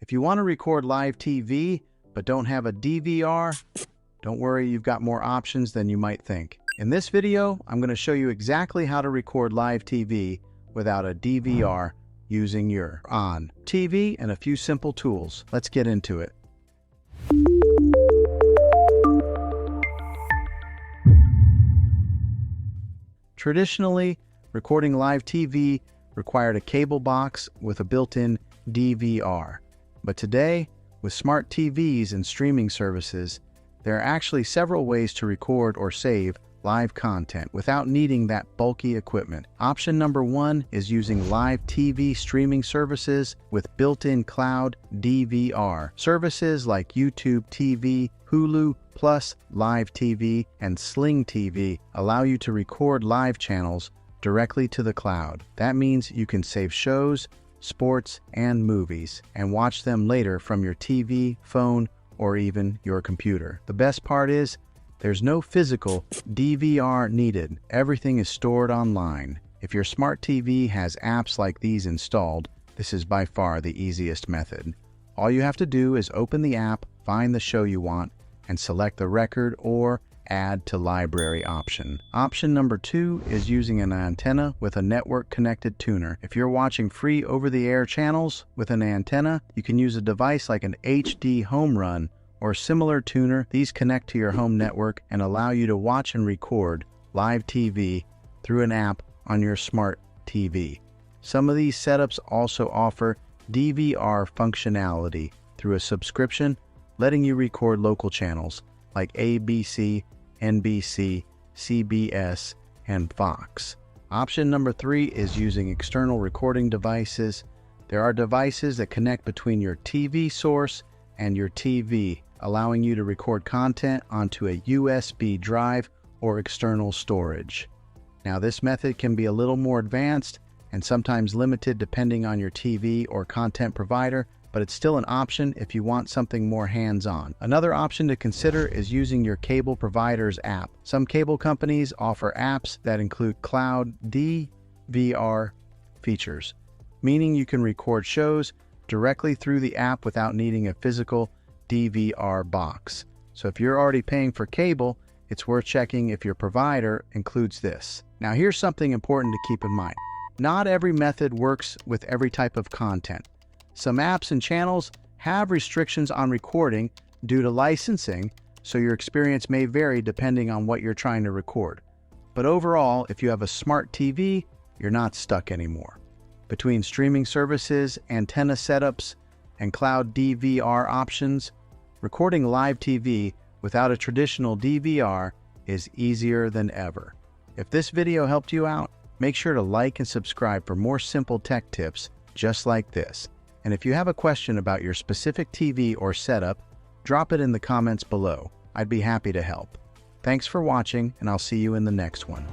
If you want to record live TV but don't have a DVR, don't worry, you've got more options than you might think. In this video, I'm going to show you exactly how to record live TV without a DVR using your ONN TV and a few simple tools. Let's get into it. Traditionally, recording live TV required a cable box with a built-in DVR. But today, with smart TVs and streaming services, there are actually several ways to record or save live content without needing that bulky equipment. Option number one is using live TV streaming services with built-in cloud DVR. Services like YouTube TV, Hulu Plus, Live TV, and Sling TV allow you to record live channels directly to the cloud. That means you can save shows, sports, and movies, and watch them later from your TV, phone, or even your computer. The best part is, there's no physical DVR needed. Everything is stored online. If your smart TV has apps like these installed, this is by far the easiest method. All you have to do is open the app, find the show you want, and select the record or add to library option. Option number two is using an antenna with a network-connected tuner. If you're watching free over-the-air channels with an antenna, you can use a device like an HD home run or similar tuner. These connect to your home network and allow you to watch and record live TV through an app on your smart TV. Some of these setups also offer DVR functionality through a subscription, letting you record local channels like ABC, NBC, CBS, and Fox. Option number three is using external recording devices. There are devices that connect between your TV source and your TV, allowing you to record content onto a USB drive or external storage. Now, this method can be a little more advanced and sometimes limited depending on your TV or content provider, but it's still an option if you want something more hands-on. Another option to consider is using your cable provider's app. Some cable companies offer apps that include cloud DVR features, meaning you can record shows directly through the app without needing a physical DVR box. So if you're already paying for cable, it's worth checking if your provider includes this. Now, here's something important to keep in mind. Not every method works with every type of content. Some apps and channels have restrictions on recording due to licensing, so your experience may vary depending on what you're trying to record. But overall, if you have a smart TV, you're not stuck anymore. Between streaming services, antenna setups, and cloud DVR options, recording live TV without a traditional DVR is easier than ever. If this video helped you out, make sure to like and subscribe for more simple tech tips just like this. And if you have a question about your specific TV or setup, drop it in the comments below. I'd be happy to help. Thanks for watching, and I'll see you in the next one.